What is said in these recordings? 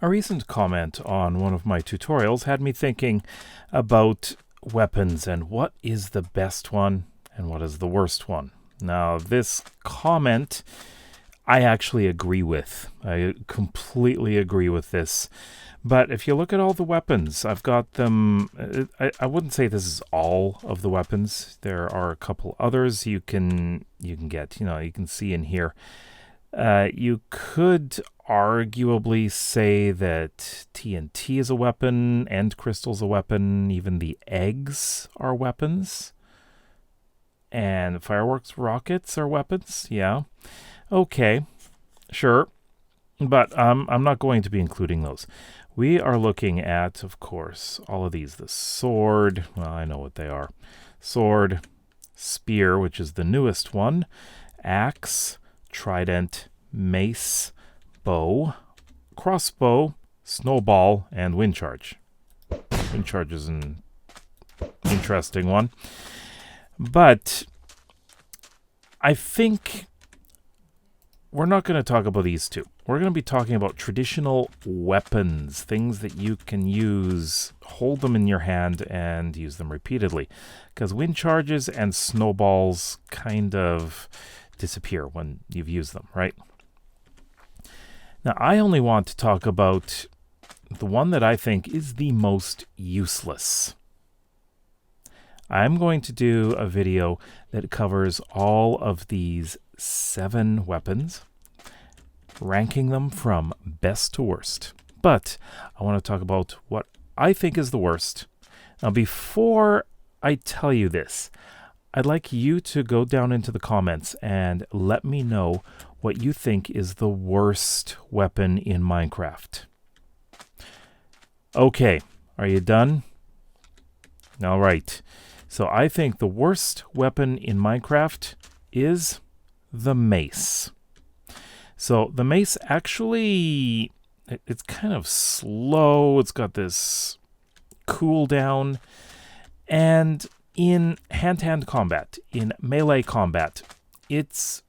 A recent comment on one of my tutorials had me thinking about weapons and what is the best one and what is the worst one. Now, this comment I actually agree with. I completely agree with this. But if you look at all the weapons, I've got them. I wouldn't say this is all of the weapons. There are a couple others you can get. You can see in here. You could arguably say that TNT is a weapon, End Crystal's a weapon, even the eggs are weapons. And fireworks rockets are weapons, yeah. Okay, sure. But I'm not going to be including those. We are looking at, of course, all of these. The sword, well, I know what they are. Sword, spear, which is the newest one, axe, trident, mace, bow, crossbow, snowball, and wind charge. Wind charge is an interesting one. But I think we're not going to talk about these two. We're going to be talking about traditional weapons, things that you can use, hold them in your hand, and use them repeatedly. Because wind charges and snowballs kind of disappear when you've used them, right? Now, I only want to talk about the one that I think is the most useless. I'm going to do a video that covers all of these 7 weapons, ranking them from best to worst. But I want to talk about what I think is the worst. Now, before I tell you this, I'd like you to go down into the comments and let me know what you think is the worst weapon in Minecraft. Okay, are you done? All right. So I think the worst weapon in Minecraft is the mace. So the mace actually, it's kind of slow. It's got this cooldown. And in hand-to-hand combat, in melee combat, it's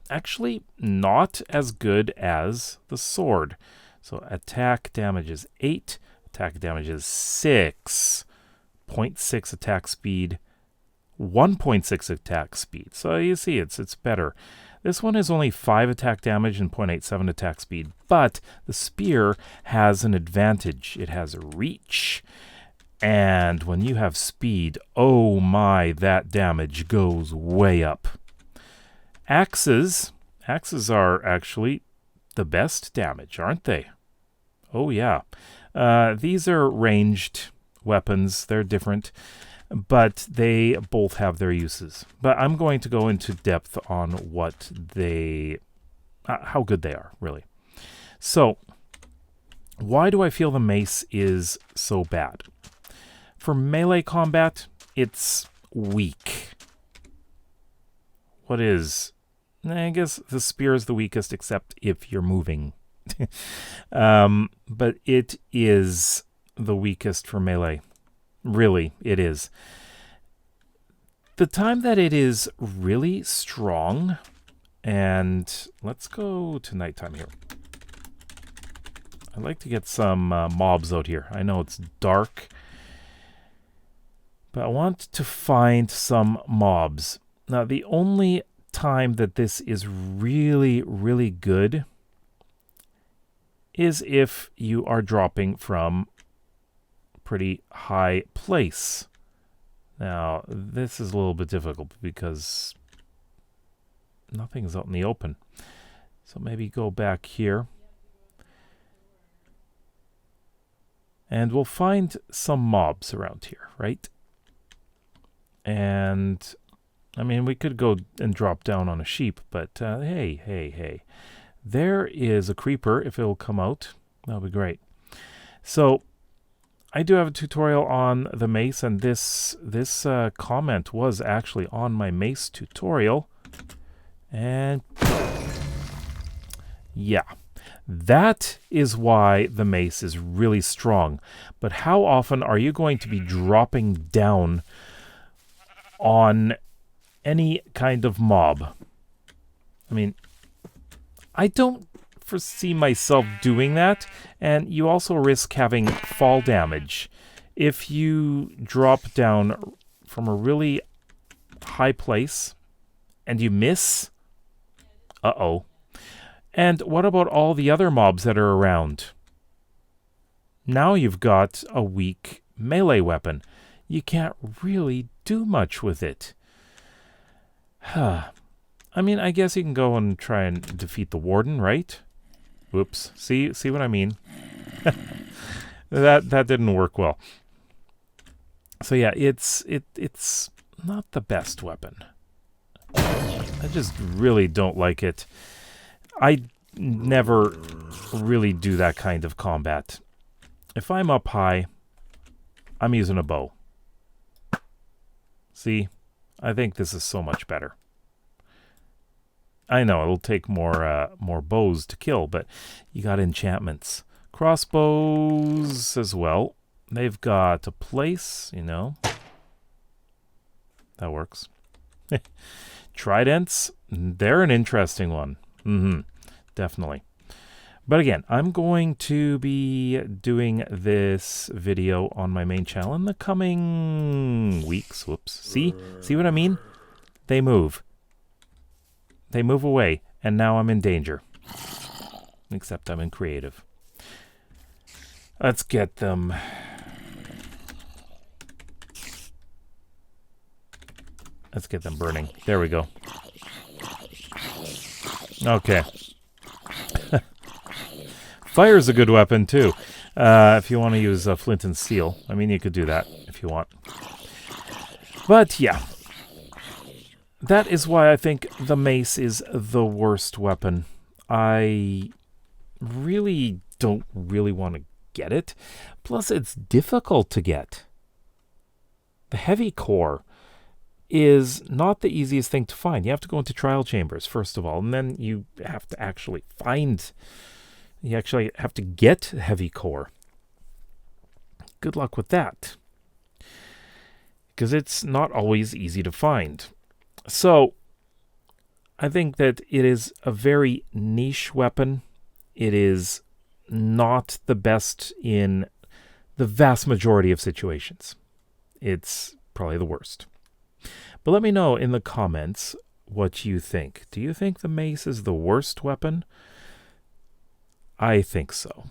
actually not as good as the sword. So attack damage is 8, attack damage is 6, 0.6 attack speed, 1.6 attack speed. So you see, it's better. This one is only 5 attack damage and 0.87 attack speed, but the spear has an advantage. It has reach, and when you have speed, oh my, that damage goes way up. Axes are actually the best damage, aren't they? Oh yeah. These are ranged weapons. They're different, but they both have their uses. But I'm going to go into depth on what how good they are, really. So, why do I feel the mace is so bad? For melee combat, it's weak. What is? I guess the spear is the weakest, except if you're moving. But it is the weakest for melee. Really, it is. The time that it is really strong, and let's go to nighttime here. I'd like to get some mobs out here. I know it's dark, but I want to find some mobs. Now, the only time that this is really, really good is if you are dropping from pretty high place. Now, this is a little bit difficult because nothing's out in the open. So maybe go back here. And we'll find some mobs around here, right? And, I mean, we could go and drop down on a sheep, but hey. There is a creeper. If it'll come out, that'll be great. So, I do have a tutorial on the mace, and this comment was actually on my mace tutorial. And yeah, that is why the mace is really strong. But how often are you going to be dropping down on any kind of mob? I mean, I don't foresee myself doing that. And you also risk having fall damage. If you drop down from a really high place and you miss, uh-oh. And what about all the other mobs that are around? Now you've got a weak melee weapon. You can't really do much with it. I mean, I guess you can go and try and defeat the warden, right? Whoops. See what I mean? That didn't work well. So yeah, it's not the best weapon. I just really don't like it. I never really do that kind of combat. If I'm up high, I'm using a bow. See? I think this is so much better. I know it'll take more bows to kill, but you got enchantments. Crossbows as well. They've got a place, you know. That works. Tridents, they're an interesting one. Definitely. But again, I'm going to be doing this video on my main channel in the coming weeks. Whoops. See what I mean? They move. They move away, and now I'm in danger. Except I'm in creative. Let's get them. Let's get them burning. There we go. Okay. Fire's a good weapon, too. If you want to use flint and steel. I mean, you could do that if you want. But, yeah. That is why I think the mace is the worst weapon. I really don't want to get it. Plus, it's difficult to get. The heavy core is not the easiest thing to find. You have to go into trial chambers, first of all, and then you have to actually find... You actually have to get heavy core. Good luck with that. Because it's not always easy to find. So, I think that it is a very niche weapon. It is not the best in the vast majority of situations. It's probably the worst. But let me know in the comments what you think. Do you think the mace is the worst weapon? I think so.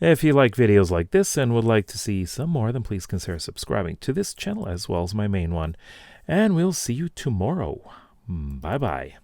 If you like videos like this and would like to see some more, then please consider subscribing to this channel as well as my main one. And we'll see you tomorrow. Bye-bye.